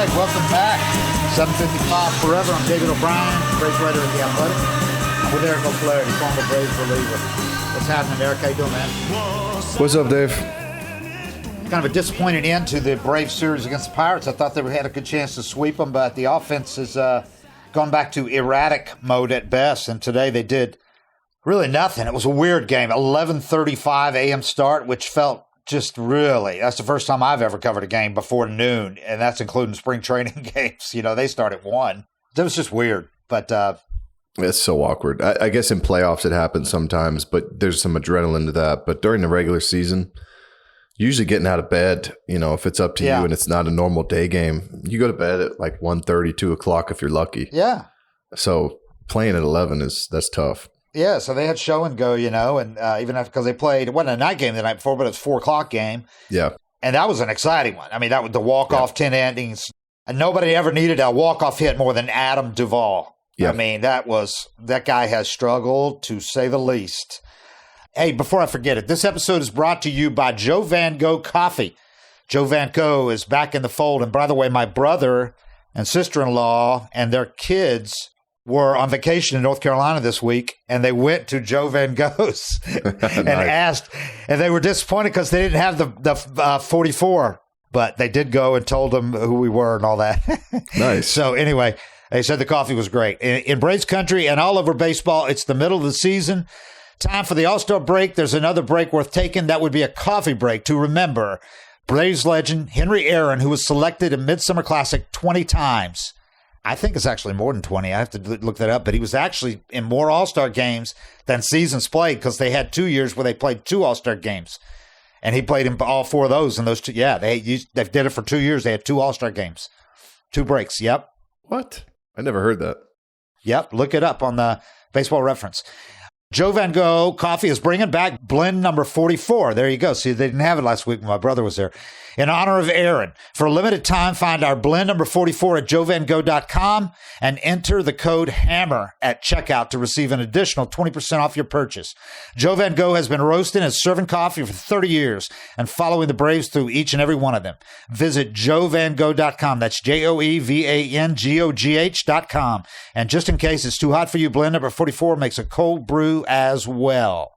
right, welcome back. 755 Forever. I'm David O'Brien, Braves writer at The Athletic. I'm with Eric O'Flaherty, former Braves reliever. What's happening, Eric? How you doing, man? What's up, Dave? Kind of a disappointing end to the Braves series against the Pirates. I thought they had a good chance to sweep them, but the offense has gone back to erratic mode at best, and today they did really nothing. It was a weird game. 11:35 a.m. start, which felt just really, that's the first time I've ever covered a game before noon, and that's including spring training games. You know, they start at 1. It was just weird, but it's so awkward. I guess in playoffs it happens sometimes, but there's some adrenaline to that. But during the regular season, usually getting out of bed, you know, if it's up to you and it's not a normal day game, you go to bed at like 1:30, 2 o'clock if you're lucky. Yeah. So playing at 11 that's tough. Yeah, so they had show and go, you know, and even after, because they played, it wasn't a night game the night before, but it was 4 o'clock game. Yeah. And that was an exciting one. I mean, that was the walk-off 10 innings. And nobody ever needed a walk-off hit more than Adam Duvall. Yeah. I mean, that guy has struggled, to say the least. Hey, before I forget it, this episode is brought to you by Joe Van Gogh Coffee. Joe Van Gogh is back in the fold. And by the way, my brother and sister-in-law and their kids were on vacation in North Carolina this week, and they went to Joe Van Gogh's and asked, and they were disappointed because they didn't have the 44, but they did go and told them who we were and all that. Nice. So anyway, they said the coffee was great. In Braves country and all over baseball, it's the middle of the season. Time for the All-Star break. There's another break worth taking. That would be a coffee break to remember Braves legend Henry Aaron, who was selected in Midsummer Classic 20 times. I think it's actually more than 20. I have to look that up. But he was actually in more All-Star games than seasons played, because they had 2 years where they played 2 All-Star games. And he played in all 4 of those. And those 2, they did it for 2 years. They had 2 All-Star games. 2 breaks. Yep. What? I never heard that. Yep. Look it up on the Baseball Reference. Joe Van Gogh Coffee is bringing back blend number 44. There you go. See, they didn't have it last week when my brother was there. In honor of Aaron. For a limited time, find our blend number 44 at joevangogh.com and enter the code HAMMER at checkout to receive an additional 20% off your purchase. Joe Van Gogh has been roasting and serving coffee for 30 years and following the Braves through each and every one of them. Visit joevangogh.com. That's JOEVANGOGH.com. And just in case it's too hot for you, blend number 44 makes a cold brew as well.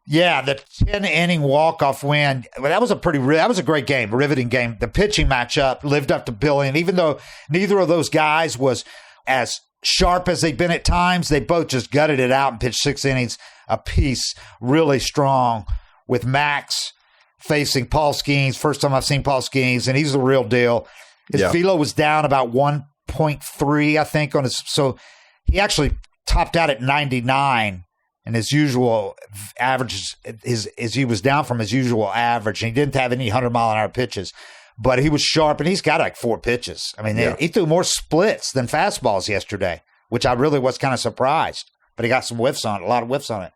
Yeah, the 10-inning walk-off win, that was a great game, a riveting game. The pitching matchup lived up to billing. Even though neither of those guys was as sharp as they've been at times, they both just gutted it out and pitched 6 innings apiece, really strong, with Max facing Paul Skenes. First time I've seen Paul Skenes, and he's the real deal. His velo was down about 1.3, I think, on his, so he actually topped out at 99. And his usual average, he was down from his usual average. And he didn't have any 100-mile-an-hour pitches. But he was sharp, and he's got like 4 pitches. I mean, he threw more splits than fastballs yesterday, which I really was kind of surprised. But he got some whiffs on it, a lot of whiffs on it.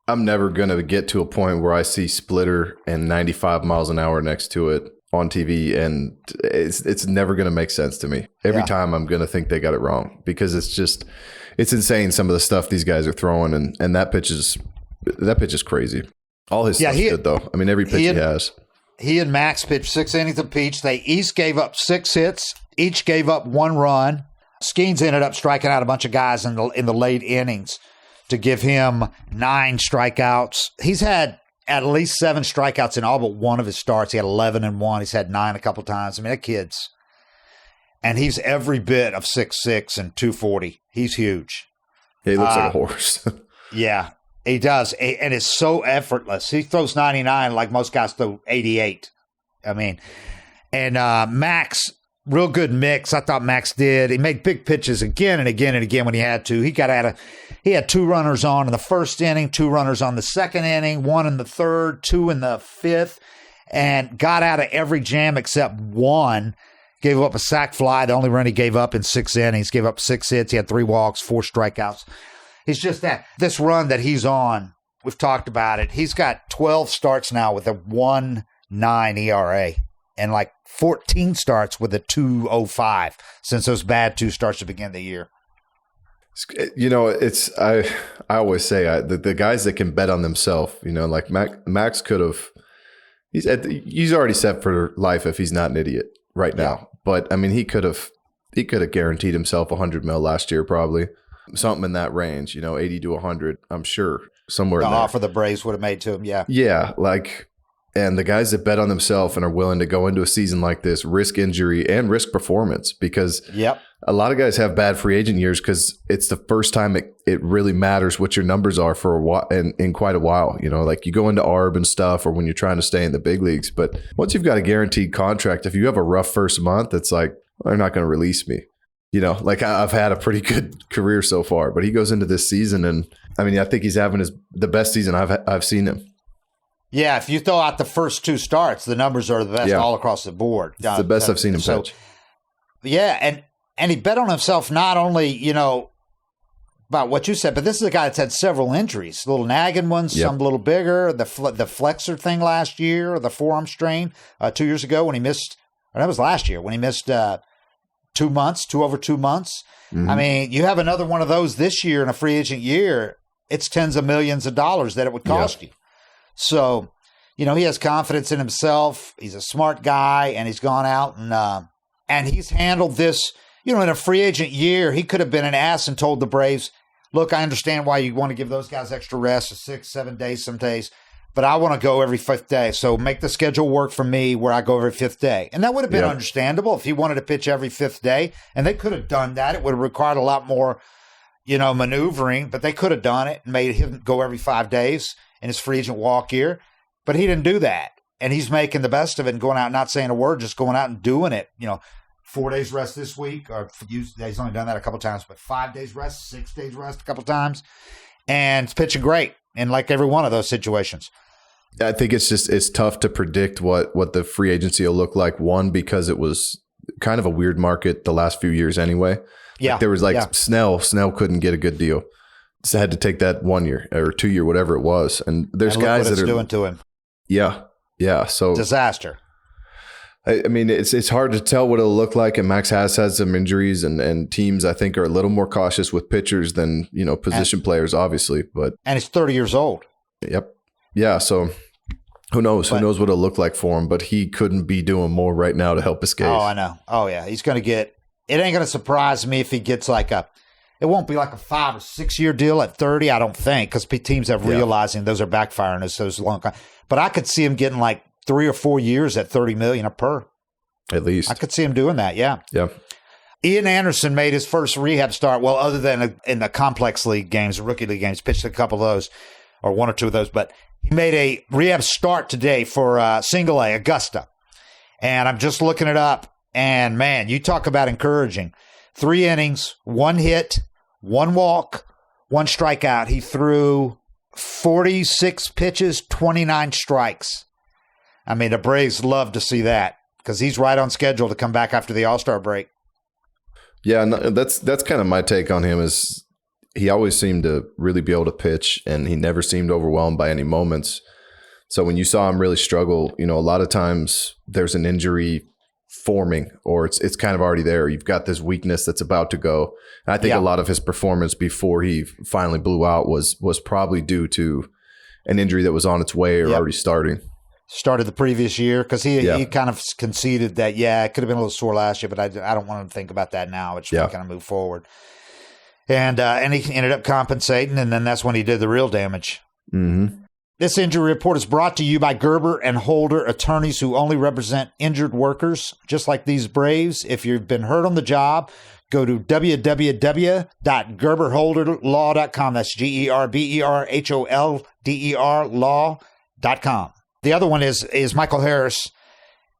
I'm never going to get to a point where I see splitter and 95 miles an hour next to it on TV, and it's never going to make sense to me. Every time I'm going to think they got it wrong, because it's insane some of the stuff these guys are throwing, and that pitch is crazy. All his stuff's good, though. I mean, every pitch he has. He and Max pitched 6 innings apiece. They each gave up 6 hits. Each gave up 1 run. Skenes ended up striking out a bunch of guys in the late innings to give him 9 strikeouts. He's had at least 7 strikeouts in all but one of his starts. He had 11 in one. He's had 9 a couple times. I mean, that kid's. And he's every bit of 6'6" and 240. He's huge. Yeah, he looks like a horse. Yeah, he does. And it's so effortless. He throws 99 like most guys throw 88. I mean, and Max, real good mix. I thought Max did. He made big pitches again and again and again when he had to. He had 2 runners on in the first inning, 2 runners on the second inning, 1 in the third, 2 in the fifth, and got out of every jam except 1. Gave up a sac fly, the only run he gave up in 6 innings. Gave up 6 hits. He had 3 walks, 4 strikeouts. He's just that. This run that he's on, we've talked about it. He's got 12 starts now with a 1.9 ERA and like 14 starts with a 2.05 since those bad 2 starts to begin the year. You know, I always say the guys that can bet on themselves, you know, like Max could have, he's already set for life if he's not an idiot right now. But I mean, he could have guaranteed himself $100 million last year, probably something in that range. 80 to 100. I'm sure somewhere. The in there. offer the Braves would have made to him. Yeah. Yeah, and the guys that bet on themselves and are willing to go into a season like this, risk injury and risk performance, because a lot of guys have bad free agent years because it's the first time it really matters what your numbers are for a while, and in quite a while. Like you go into ARB and stuff, or when you're trying to stay in the big leagues. But once you've got a guaranteed contract, if you have a rough first month, it's like, well, they're not going to release me. Like I've had a pretty good career so far, but he goes into this season, and I mean, I think he's having the best season I've seen him. Yeah, if you throw out the first 2 starts, the numbers are the best all across the board. It's the best I've seen him pitch. Yeah, and he bet on himself not only, about what you said, but this is a guy that's had several injuries, little nagging ones, some a little bigger, the flexor thing last year, the forearm strain 2 years ago when he missed, or that was last year, when he missed 2 months, over 2 months. Mm-hmm. I mean, you have another one of those this year in a free agent year, it's tens of millions of dollars that it would cost you. So, he has confidence in himself. He's a smart guy, and he's gone out and he's handled this. In a free agent year, he could have been an ass and told the Braves, look, I understand why you want to give those guys extra rest for 6-7 days some days, but I want to go every 5th day. So make the schedule work for me where I go every 5th day. And that would have been understandable if he wanted to pitch every 5th day. And they could have done that. It would have required a lot more, maneuvering, but they could have done it and made him go every 5 days in his free agent walk year. But he didn't do that. And he's making the best of it and going out, not saying a word, just going out and doing it. 4 days rest this week, or he's only done that a couple times, but 5 days rest, 6 days rest a couple times. And it's pitching great in like every one of those situations. I think it's tough to predict what the free agency will look like. One, because it was kind of a weird market the last few years anyway. Yeah. There was Snell couldn't get a good deal. So had to take that 1 year or 2 year, whatever it was. And there's guys that are doing to him. Yeah. Yeah. So disaster. I mean, it's hard to tell what it'll look like. And Max has had some injuries, and teams, I think, are a little more cautious with pitchers than, position players, obviously. But he's 30 years old. Yep. Yeah. So who knows? Who knows what it'll look like for him? But he couldn't be doing more right now to help his case. Oh, I know. Oh, yeah. He's going to get – it ain't going to surprise me if he gets it won't be like a 5 or 6 year deal at 30, I don't think, because teams have realizing those are backfiring us those long. But I could see him getting like 3 or 4 years at $30 million per. At least. I could see him doing that, yeah. Yeah. Ian Anderson made his first rehab start, well, other than in the complex league games, rookie league games, pitched a couple of those, or 1 or 2 of those. But he made a rehab start today for Single A, Augusta. And I'm just looking it up. And, man, you talk about encouraging. 3 innings, 1 hit, 1 walk, 1 strikeout. He threw 46 pitches, 29 strikes. I mean, the Braves love to see that because he's right on schedule to come back after the All-Star break. Yeah, and that's kind of my take on him is he always seemed to really be able to pitch, and he never seemed overwhelmed by any moments. So when you saw him really struggle, a lot of times there's an injury forming, or it's kind of already there. You've got this weakness that's about to go. And I think a lot of his performance before he finally blew out was probably due to an injury that was on its way or already starting. Started the previous year because he kind of conceded that, it could have been a little sore last year, but I don't want to think about that now. It's really kind of move forward. And he ended up compensating, and then that's when he did the real damage. Mm-hmm. This injury report is brought to you by Gerber and Holder, attorneys who only represent injured workers, just like these Braves. If you've been hurt on the job, go to www.gerberholderlaw.com. That's GERBERHOLDER law.com. The other one is Michael Harris.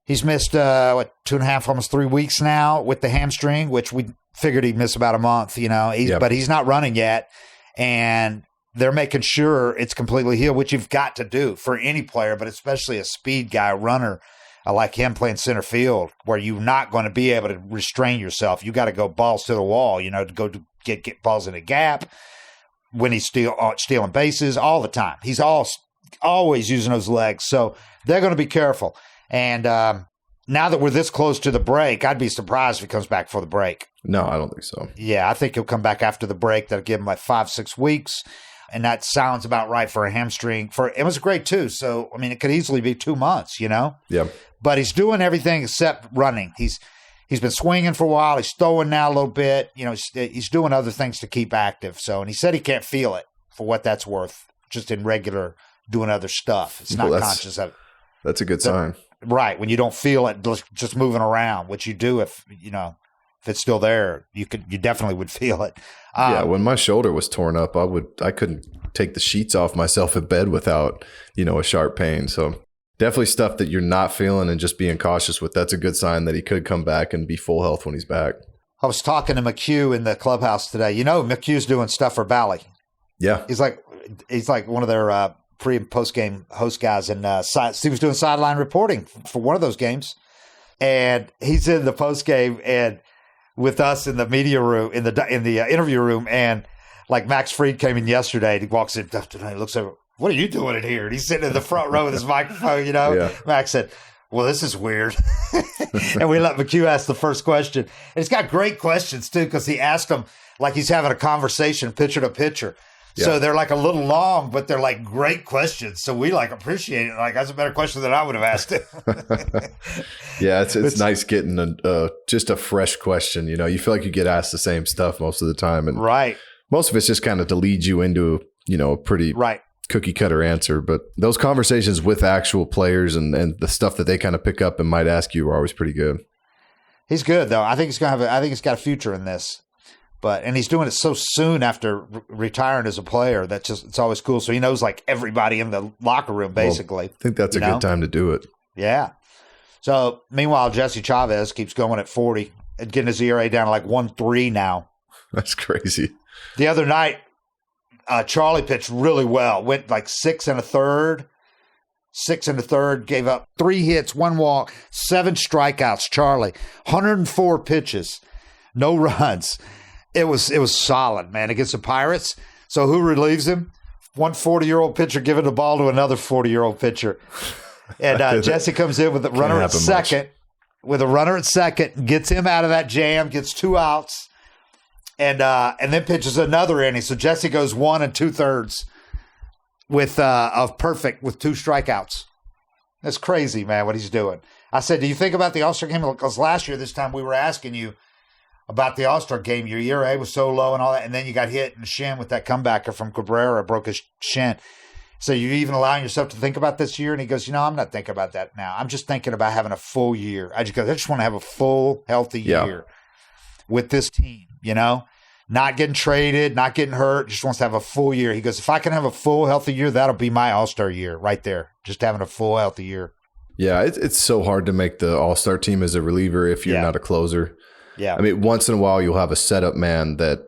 He's missed, 2.5, almost 3 weeks now with the hamstring, which we figured he'd miss about a month, but he's not running yet. And they're making sure it's completely healed, which you've got to do for any player, but especially a speed guy, a runner like him playing center field, where you're not going to be able to restrain yourself. You got to go balls to the wall, to go to get balls in a gap when he's stealing bases all the time. He's always using those legs. So they're going to be careful. And now that we're this close to the break, I'd be surprised if he comes back for the break. No, I don't think so. Yeah, I think he'll come back after the break. That'll give him like 5-6 weeks. And that sounds about right for a hamstring. It was great, too. So, I mean, it could easily be 2 months, Yeah. But he's doing everything except running. He's he's been swinging for a while. He's throwing now a little bit. He's doing other things to keep active. So, and he said he can't feel it for what that's worth, just in regular doing other stuff. It's not conscious of it. That's a good sign. Right. When you don't feel it just moving around, which you do if it's still there, you definitely would feel it. When my shoulder was torn up, I couldn't take the sheets off myself in bed without, a sharp pain. So definitely stuff that you're not feeling and just being cautious with. That's a good sign that he could come back and be full health when he's back. I was talking to McHugh in the clubhouse today. McHugh's doing stuff for Bally. Yeah. He's like one of their pre and post game host guys, and he was doing sideline reporting for one of those games, and he's in the post game and with us in the media room in the interview room, and like Max Fried came in yesterday. And he walks in, he looks over. What are you doing in here? And he's sitting in the front row with his microphone. Yeah. Max said, "Well, this is weird," and we let McHugh ask the first question. And he's got great questions too, because he asked them like he's having a conversation, pitcher to pitcher. Yeah. So they're like a little long, but they're like great questions. So we appreciate it. Like that's a better question than I would have asked him. Yeah, it's nice getting just a fresh question. You feel like you get asked the same stuff most of the time, and right. Most of it's just kind of to lead you into a pretty cookie cutter answer. But those conversations with actual players and the stuff that they kind of pick up and might ask you are always pretty good. He's good though. I think he's he's got a future in this. And he's doing it so soon after retiring as a player. It's always cool. So he knows like everybody in the locker room, basically. I think that's a good time to do it. Yeah. So meanwhile, Jesse Chavez keeps going at 40 and getting his ERA down to like 1.3 now. That's crazy. The other night, Charlie pitched really well. Went like 6 1/3. 6 1/3, gave up 3 hits, 1 walk, 7 strikeouts. Charlie, 104 pitches, no runs. It was solid, man, against the Pirates. So who relieves him? One 40-year-old pitcher giving the ball to another 40-year-old pitcher. And Jesse comes in with a runner at second. With a runner at second, gets him out of that jam, gets 2 outs, and then pitches another inning. So Jesse goes 1 2/3 with 2 strikeouts. That's crazy, man, what he's doing. I said, do you think about the All-Star game? Because last year, this time, we were asking you about the All-Star game. Your ERA was so low and all that, and then you got hit in the shin with that comebacker from Cabrera, broke his shin. So you're even allowing yourself to think about this year? And he goes, I'm not thinking about that now. I'm just thinking about having a full year. I just want to have a full, healthy year with this team, Not getting traded, not getting hurt, just wants to have a full year. He goes, if I can have a full, healthy year, that'll be my All-Star year right there, just having a full, healthy year. Yeah, it's so hard to make the All-Star team as a reliever if you're not a closer. Yeah. I mean, once in a while, you'll have a setup man that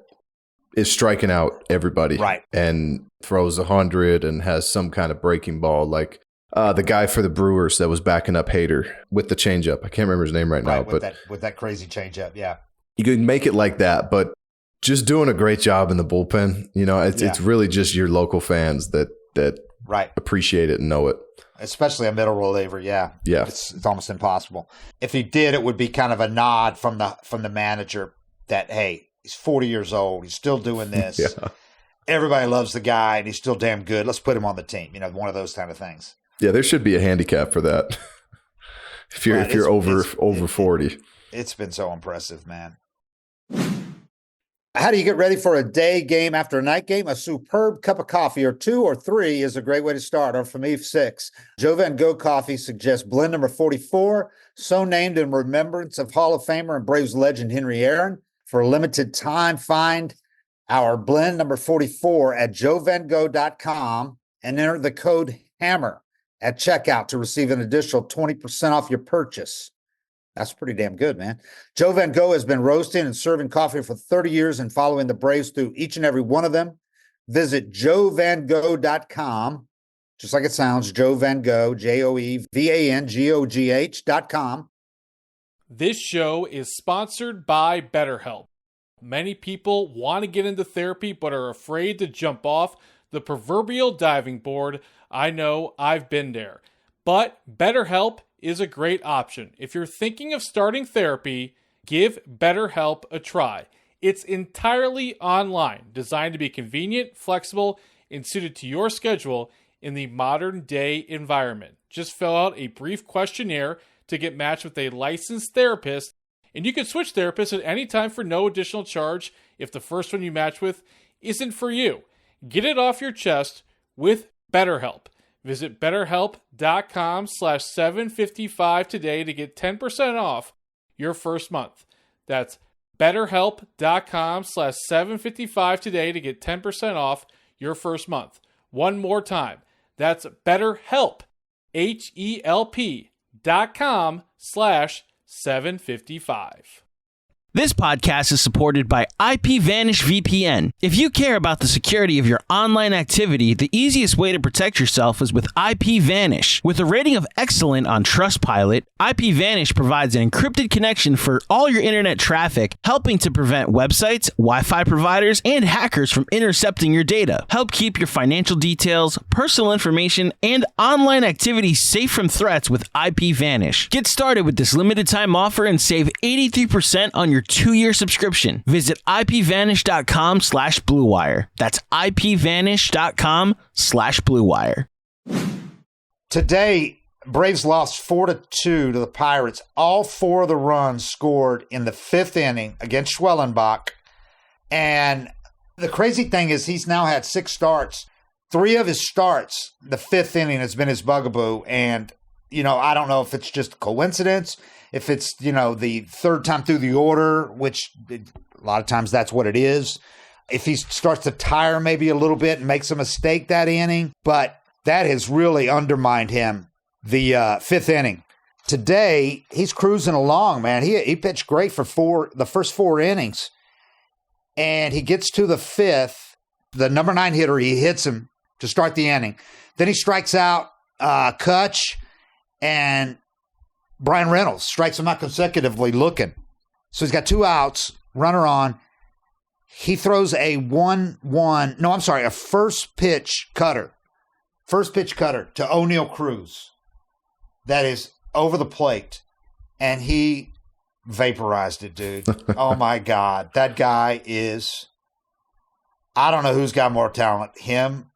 is striking out everybody. Right. And throws 100 and has some kind of breaking ball. Like the guy for the Brewers that was backing up Hader with the changeup. I can't remember his name right now. But with that crazy changeup, yeah. You can make it like that, but just doing a great job in the bullpen. It's really just your local fans that appreciate it and know it. Especially a middle reliever, yeah. It's almost impossible. If he did, it would be kind of a nod from the manager that, hey, he's 40 years old, he's still doing this. Yeah. Everybody loves the guy, and he's still damn good. Let's put him on the team. One of those kind of things. Yeah, there should be a handicap for that. if you're over 40, it's been so impressive, man. How do you get ready for a day game after a night game? A superb cup of coffee, or 2 or 3, is a great way to start. Or for me, 6. Joe Van Gogh Coffee suggests blend number 44, so named in remembrance of Hall of Famer and Braves legend Henry Aaron. For a limited time, find our blend number 44 at joevangogh.com and enter the code HAMMER at checkout to receive an additional 20% off your purchase. That's pretty damn good, man. Joe Van Gogh has been roasting and serving coffee for 30 years and following the Braves through each and every one of them. Visit joevangogh.com, just like it sounds, Joe Van Gogh, JoeVangogh.com. This show is sponsored by BetterHelp. Many people want to get into therapy but are afraid to jump off the proverbial diving board. I know, I've been there. But BetterHelp is a great option. If you're thinking of starting therapy, give BetterHelp a try. It's entirely online, designed to be convenient, flexible, and suited to your schedule in the modern day environment. Just fill out a brief questionnaire to get matched with a licensed therapist, And you can switch therapists at any time for no additional charge if the first one you match with isn't for you. Get it off your chest with BetterHelp. Visit betterhelp.com/755 today to get 10% off your first month. That's betterhelp.com/755 today to get 10% off your first month. One more time. That's BetterHelp, HELP.com/755. This podcast is supported by IPVanish VPN. If you care about the security of your online activity, the easiest way to protect yourself is with IPVanish. With a rating of excellent on Trustpilot, IPVanish provides an encrypted connection for all your internet traffic, helping to prevent websites, Wi-Fi providers, and hackers from intercepting your data. Help keep your financial details, personal information, and online activity safe from threats with IPVanish. Get started with this limited time offer and save 83% on your 2-year subscription. Visit IPVanish.com/BlueWire. That's IPVanish.com/BlueWire. Today, Braves lost 4-2 to the Pirates. All 4 of the runs scored in the 5th inning against Schwellenbach. And the crazy thing is he's now had 6 starts. 3 of his starts, the 5th inning has been his bugaboo. And, I don't know if it's just a coincidence, if it's, the 3rd time through the order, which a lot of times that's what it is. If he starts to tire maybe a little bit and makes a mistake that inning, but that has really undermined him the 5th inning. Today, he's cruising along, man. He pitched great for the first 4 innings, and he gets to the 5th. The number 9 hitter, he hits him to start the inning. Then he strikes out Kutch, and Brian Reynolds strikes him out consecutively looking. So he's got 2 outs, runner on. He throws a first pitch cutter. First pitch cutter to O'Neal Cruz. That is over the plate. And he vaporized it, dude. Oh, my God. That guy is, I don't know who's got more talent, him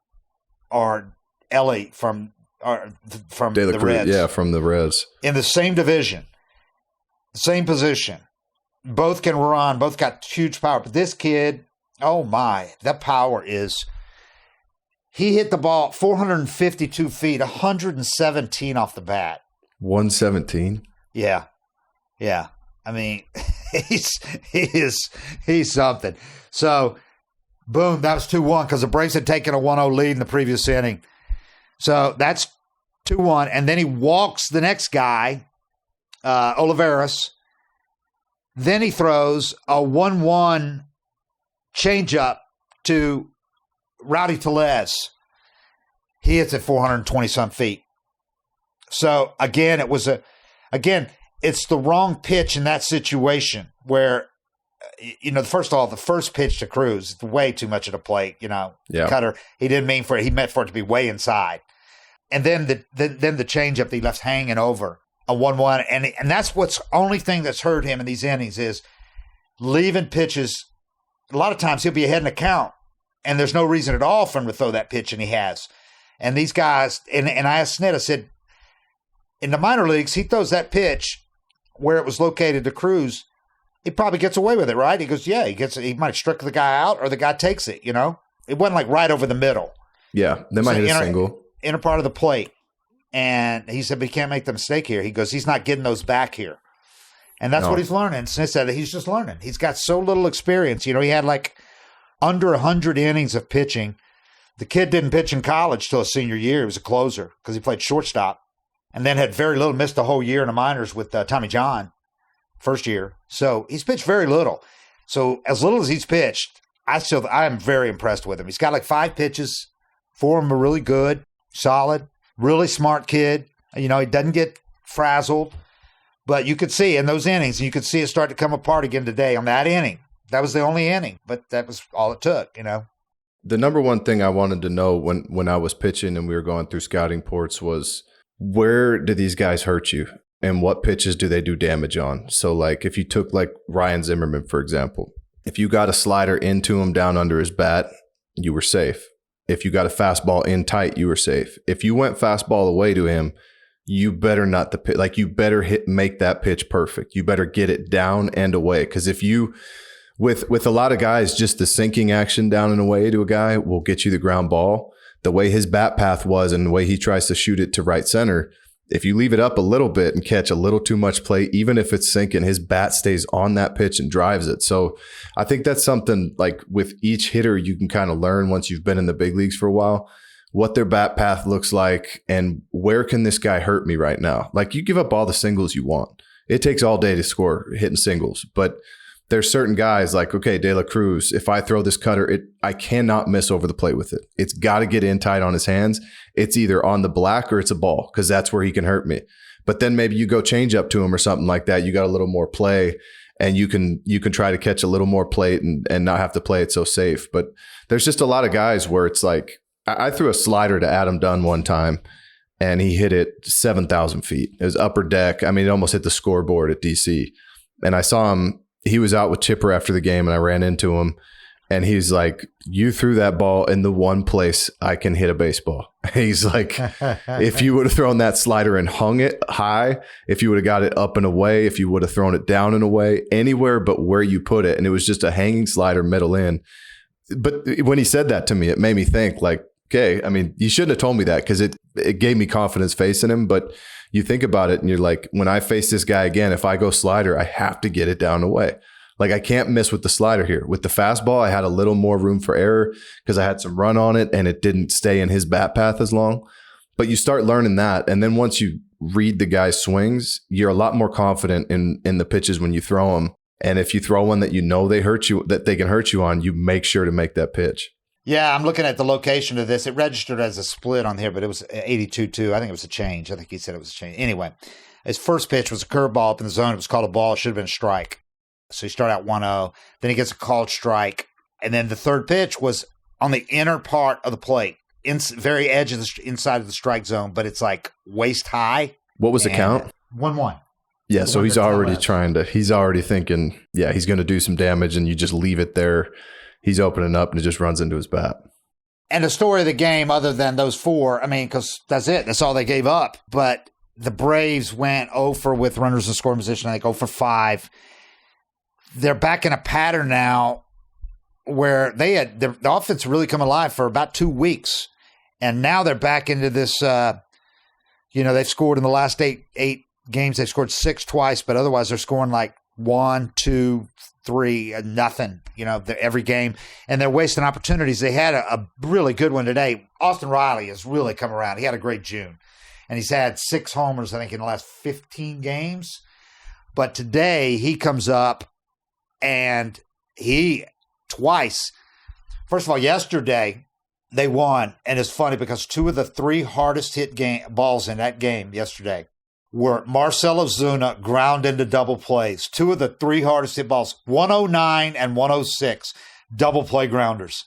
or Ellie from the Reds. Yeah, from the Reds. In the same division, same position. Both can run, both got huge power. But this kid, oh my, that power is, he hit the ball 452 feet, 117 off the bat. 117? Yeah. Yeah. I mean, he's something. So, boom, that was 2-1 because the Braves had taken a 1-0 lead in the previous inning. So that's 2-1. And then he walks the next guy, Olivares. Then he throws a 1-1 changeup to Rowdy Tellez. He hits it 420-some feet. So, again, it's the wrong pitch in that situation where, first of all, the first pitch to Cruz, way too much at the plate, cutter. He didn't mean for it. He meant for it to be way inside. And then the changeup that he left hanging over a 1-1. And that's what's only thing that's hurt him in these innings is leaving pitches. A lot of times he'll be ahead in the count, and there's no reason at all for him to throw that pitch, and he has. And these guys, and I asked Snit, I said, in the minor leagues, he throws that pitch where it was located to Cruz. He probably gets away with it, right? He goes, yeah, he might strike the guy out or the guy takes it, It wasn't like right over the middle. Yeah, they might hit a single. Inner part of the plate. And he said, but he can't make the mistake here. He goes, he's not getting those back here. And that's what he's learning. Smith said that he's just learning. He's got so little experience. He had like under 100 innings of pitching. The kid didn't pitch in college till his senior year. He was a closer because he played shortstop. And then had very little, missed the whole year in the minors with Tommy John, first year. So he's pitched very little. So as little as he's pitched, I am very impressed with him. He's got like 5 pitches. 4 of them are really good, solid, really smart kid. He doesn't get frazzled. But you could see in those innings, and you could see it start to come apart again today on that inning. That was the only inning, but that was all it took, The number one thing I wanted to know when I was pitching and we were going through scouting ports was, where do these guys hurt you and what pitches do they do damage on? So like if you took like Ryan Zimmerman, for example, if you got a slider into him down under his bat, you were safe. If you got a fastball in tight, you were safe. If you went fastball away to him, you better not you better make that pitch perfect. You better get it down and away. Because if you, with a lot of guys, just the sinking action down and away to a guy will get you the ground ball. The way his bat path was and the way he tries to shoot it to right center, if you leave it up a little bit and catch a little too much play, even if it's sinking, his bat stays on that pitch and drives it. So I think that's something like with each hitter, you can kind of learn once you've been in the big leagues for a while, what their bat path looks like and where can this guy hurt me right now? Like you give up all the singles you want. It takes all day to score hitting singles, but there's certain guys like, okay, De La Cruz, if I throw this cutter, I cannot miss over the plate with it. It's got to get in tight on his hands. It's either on the black or it's a ball because that's where he can hurt me. But then maybe you go change up to him or something like that. You got a little more play and you can try to catch a little more plate and not have to play it so safe. But there's just a lot of guys where it's like, I threw a slider to Adam Dunn one time and he hit it 7,000 feet. It was upper deck. I mean, it almost hit the scoreboard at DC. And I saw him. He was out with Chipper after the game and I ran into him and he's like, you threw that ball in the one place I can hit a baseball. He's like, if you would have thrown that slider and hung it high, if you would have got it up and away, if you would have thrown it down and away, anywhere but where you put it. And it was just a hanging slider middle in. But when he said that to me, it made me think like, okay, I mean, you shouldn't have told me that because it gave me confidence facing him. But you think about it and you're like, when I face this guy again, if I go slider, I have to get it down away. Like I can't miss with the slider here. With the fastball, I had a little more room for error because I had some run on it and it didn't stay in his bat path as long. But you start learning that. And then once you read the guy's swings, you're a lot more confident in the pitches when you throw them. And if you throw one that you know they can hurt you on, you make sure to make that pitch. Yeah, I'm looking at the location of this. It registered as a split on here, but it was 82-2. I think it was a change. I think he said it was a change. Anyway, his first pitch was a curveball up in the zone. It was called a ball. It should have been a strike. So he started out 1-0. Then he gets a called strike. And then the third pitch was on the inner part of the plate, very edge of inside of the strike zone, but it's like waist high. What was the count? 1-1. Yeah, so he's already he's already thinking, yeah, he's going to do some damage, and you just leave it there. He's opening up, and it just runs into his bat. And the story of the game, other than those four, I mean, because that's it. That's all they gave up. But the Braves went 0 with runners in scoring position, I think 0 for 5. They're back in a pattern now where they had the offense really come alive for about 2 weeks. And now they're back into this, they've scored in the last eight games. They've scored 6 twice, but otherwise they're scoring like 1, 2, 3, nothing, every game. And they're wasting opportunities. They had a really good one today. Austin Riley has really come around. He had a great June. And he's had 6 homers, I think, in the last 15 games. But today he comes up and he twice. First of all, yesterday they won. And it's funny because 2 of the 3 hardest hit balls in that game yesterday were Marcell Ozuna ground into double plays. 2 of the 3 hardest hit balls, 109 and 106, double play grounders.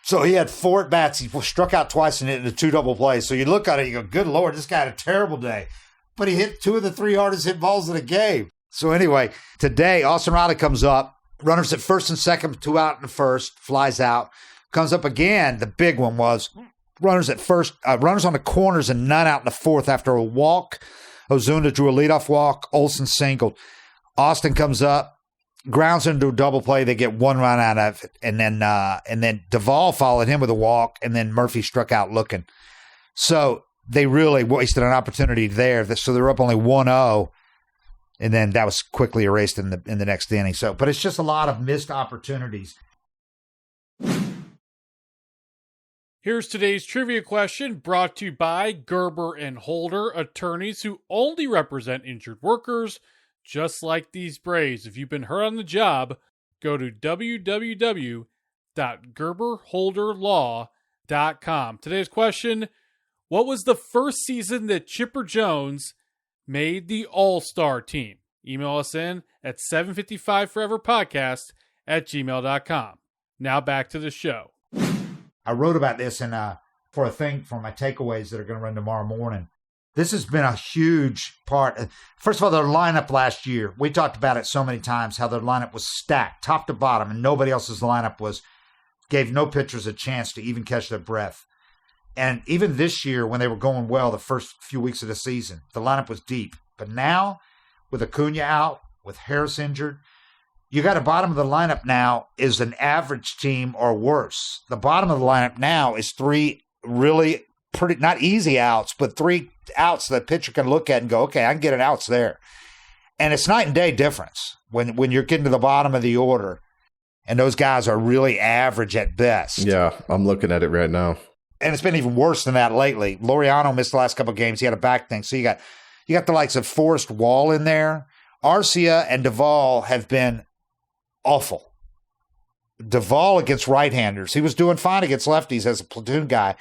So he had 4 at-bats. He struck out twice and hit into 2 double plays. So you look at it, you go, good Lord, this guy had a terrible day. But he hit 2 of the 3 hardest hit balls of the game. So anyway, today, Austin Riley comes up, runners at first and second, 2 out in the first, flies out, comes up again. The big one was runners at first, runners on the corners and none out in the fourth after a walk. Ozuna drew a leadoff walk. Olsen singled. Austin comes up, grounds into a double play. They get 1 run out of it. And then Duvall followed him with a walk, and then Murphy struck out looking. So they really wasted an opportunity there. So they're up only 1-0. And then that was quickly erased in the next inning. So, but it's just a lot of missed opportunities. Here's today's trivia question brought to you by Gerber and Holder, attorneys who only represent injured workers, just like these Braves. If you've been hurt on the job, go to www.gerberholderlaw.com. Today's question, what was the first season that Chipper Jones made the All-Star team? Email us in at 755foreverpodcast@gmail.com. Now back to the show. I wrote about this for a thing for my takeaways that are going to run tomorrow morning. This has been a huge part. First of all, their lineup last year, we talked about it so many times, how their lineup was stacked top to bottom, and nobody else's lineup gave no pitchers a chance to even catch their breath. And even this year, when they were going well the first few weeks of the season, the lineup was deep. But now, with Acuna out, with Harris injured, you got a bottom of the lineup now is an average team or worse. The bottom of the lineup now is three really pretty, not easy outs, but three outs that pitcher can look at and go, okay, I can get an outs there. And it's night and day difference when you're getting to the bottom of the order and those guys are really average at best. Yeah, I'm looking at it right now. And it's been even worse than that lately. Laureano missed the last couple of games. He had a back thing. So you got the likes of Forrest Wall in there. Arcia and Duvall have been awful. Duvall against right-handers. He was doing fine against lefties as a platoon guy.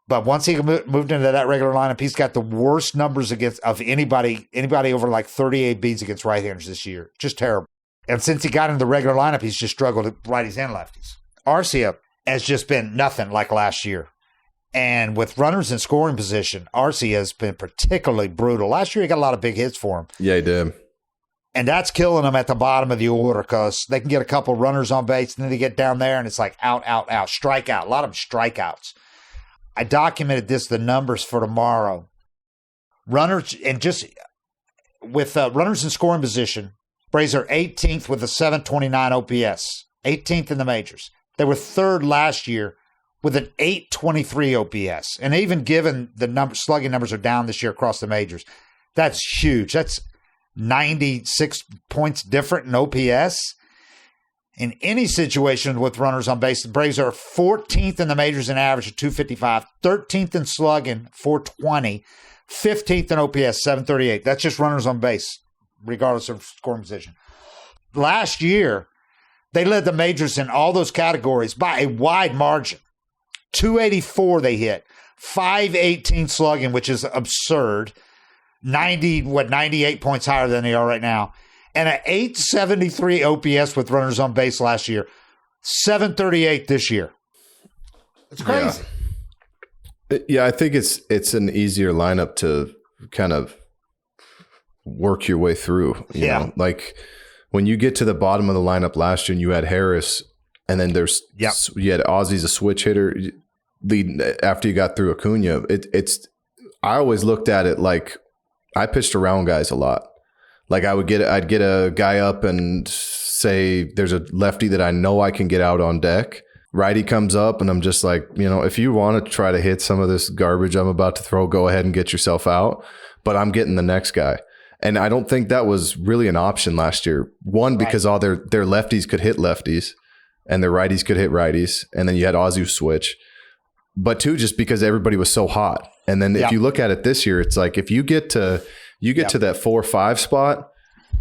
But once he moved into that regular lineup, he's got the worst numbers of anybody over like 38 beats against right-handers this year. Just terrible. And since he got into the regular lineup, he's just struggled with righties and lefties. Arcia has just been nothing like last year. And with runners in scoring position, Arcia has been particularly brutal. Last year, he got a lot of big hits for him. Yeah, he did. And that's killing them at the bottom of the order because they can get a couple runners on base, and then they get down there, and it's like out, strikeout. A lot of them strikeouts. I documented the numbers for tomorrow. Runners, and just with runners in scoring position, Braves are 18th with a 729 OPS, 18th in the majors. They were third last year with an 823 OPS. And even given the slugging numbers are down this year across the majors, that's huge. That's 96 points different in OPS. In any situation with runners on base, the Braves are 14th in the majors in average at 255, 13th in slugging, 420, 15th in OPS, 738. That's just runners on base, regardless of scoring position. Last year, they led the majors in all those categories by a wide margin. 284 they hit, 518 slugging, which is absurd. 98 points higher than they are right now. And an 873 OPS with runners on base last year. 738 this year. It's crazy. Yeah, I think it's an easier lineup to kind of work your way through. You know? Like when you get to the bottom of the lineup last year and you had Harris and then you had Ozzy's a switch hitter leading after you got through Acuna. I always looked at it like I pitched around guys a lot. Like I'd get a guy up and say there's a lefty that I know I can get out on deck. Righty comes up and I'm just like, if you want to try to hit some of this garbage I'm about to throw, go ahead and get yourself out. But I'm getting the next guy. And I don't think that was really an option last year. One, because all their lefties could hit lefties and their righties could hit righties. And then you had Ozzy switch. But two, just because everybody was so hot. And then if you look at it this year, it's like if you get to that 4-5 spot,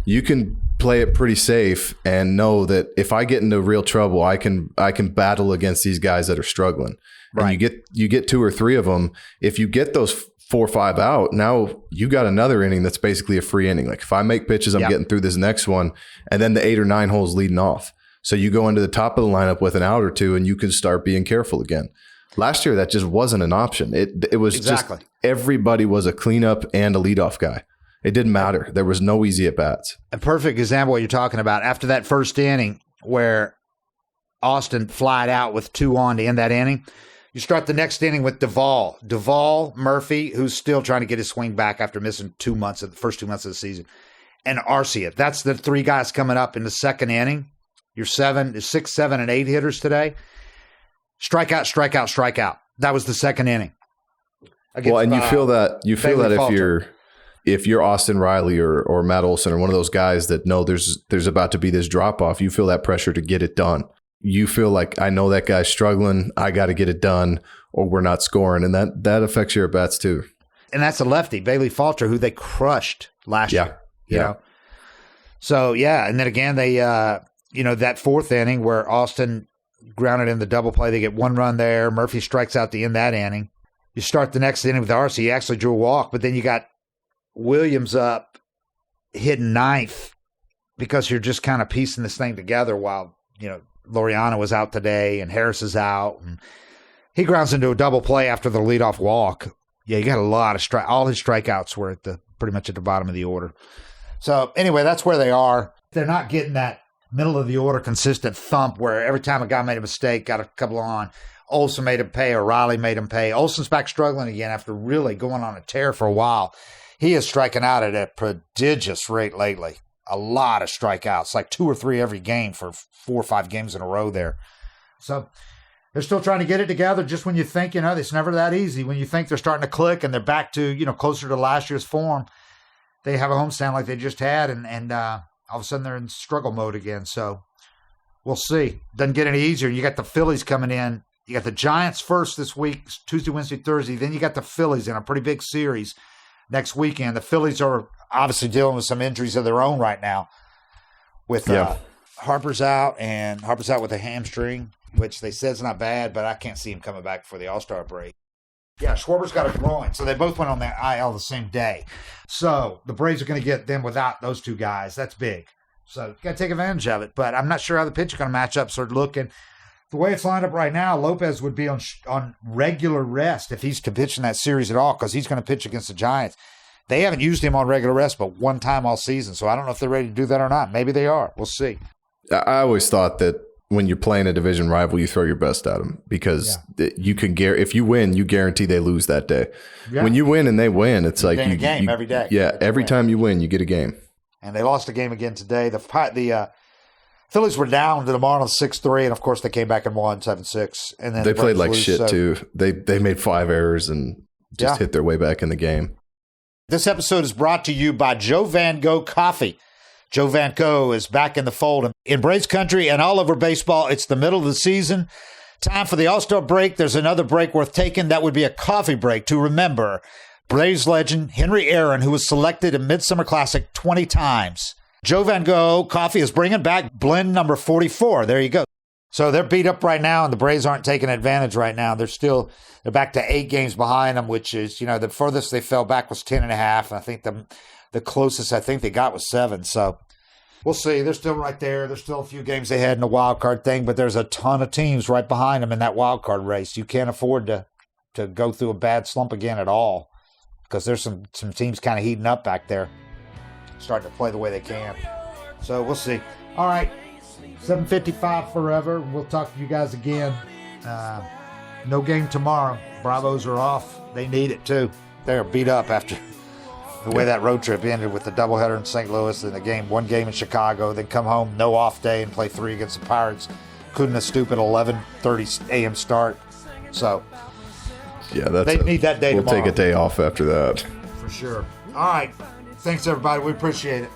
you can play it pretty safe and know that if I get into real trouble, I can battle against these guys that are struggling. Right. And you get 2 or 3 of them. If you get those 4-5 out, now you got another inning that's basically a free inning. Like if I make pitches, I'm getting through this next one, and then the 8 or 9 holes leading off. So you go into the top of the lineup with an out or 2, and you can start being careful again. Last year, that just wasn't an option. It was just everybody was a cleanup and a leadoff guy. It didn't matter. There was no easy at-bats. A perfect example of what you're talking about. After that first inning where Austin flied out with 2 on to end that inning, you start the next inning with Duvall. Duvall, Murphy, who's still trying to get his swing back after missing the first 2 months of the season, and Arcia. That's the 3 guys coming up in the second inning. Your 6, 7, and 8 hitters today. Strikeout. That was the second inning. Well, and you feel that if you're Austin Riley or Matt Olson or one of those guys that know there's about to be this drop off, you feel that pressure to get it done. You feel like, I know that guy's struggling, I got to get it done, or we're not scoring, and that affects your at bats too. And that's a lefty, Bailey Falter, who they crushed last year. You know? So and then again they that fourth inning where Austin grounded in the double play. They get 1 run there. Murphy strikes out to end that inning. You start the next inning with Arcia. He actually drew a walk, but then you got Williams up hitting 9th because you're just kind of piecing this thing together while, Laureano was out today and Harris is out. And he grounds into a double play after the leadoff walk. Yeah, you got a lot of all his strikeouts were pretty much at the bottom of the order. So anyway, that's where they are. They're not getting that middle of the order consistent thump where every time a guy made a mistake, got a couple on. Olsen made him pay or Riley made him pay. Olsen's back struggling again after really going on a tear for a while. He is striking out at a prodigious rate lately. A lot of strikeouts, like 2 or 3 every game for 4 or 5 games in a row there. So they're still trying to get it together just when you think, it's never that easy. When you think they're starting to click and they're back to, closer to last year's form, they have a homestand like they just had, and all of a sudden they're in struggle mode again. So we'll see. Doesn't get any easier. You got the Phillies coming in. You got the Giants first this week, Tuesday, Wednesday, Thursday. Then you got the Phillies in a pretty big series next weekend. The Phillies are obviously dealing with some injuries of their own right now with Harper's out with a hamstring, which they said is not bad, but I can't see him coming back for the All-Star break. Yeah, Schwarber's got a groin, so they both went on that IL the same day. So the Braves are going to get them without those 2 guys. That's big. So you got to take advantage of it, but I'm not sure how the pitch is going to match up. So looking, the way it's lined up right now, Lopez would be on regular rest if he's to pitch in that series at all, because he's going to pitch against the Giants. They haven't used him on regular rest but one time all season, so I don't know if they're ready to do that or not. Maybe they are. We'll see. I always thought that when you're playing a division rival, you throw your best at them because you can if you win, you guarantee they lose that day. Yeah. When you win and they win, it's like you game every day. Yeah, every time you win, you get a game. And they lost a game again today. The Phillies were down to the Marlins 6-3, and of course they came back and won 7-6. And then they played like shit too. They made 5 errors and just hit their way back in the game. This episode is brought to you by Joe Van Gogh Coffee. Joe Van Gogh is back in the fold. In Braves country and all over baseball, it's the middle of the season. Time for the All-Star break. There's another break worth taking. That would be a coffee break to remember Braves legend Henry Aaron, who was selected in Midsummer Classic 20 times. Joe Van Gogh Coffee is bringing back blend number 44. There you go. So they're beat up right now, and the Braves aren't taking advantage right now. They're back to 8 games behind them, which is, the furthest they fell back was 10.5. And I think the closest I think they got was 7. So we'll see. They're still right there. There's still a few games ahead in the wild card thing, but there's a ton of teams right behind them in that wild card race. You can't afford to go through a bad slump again at all, because there's some teams kind of heating up back there, starting to play the way they can. So we'll see. All right. 7:55 forever. We'll talk to you guys again. No game tomorrow. Bravos are off. They need it too. They're beat up after the way that road trip ended with the doubleheader in St. Louis and one game in Chicago, then come home, no off day, and play 3 against the Pirates. Couldn't a stupid 11:30 a.m. start. So they need that day tomorrow. We'll take a day off after that. For sure. All right. Thanks, everybody. We appreciate it.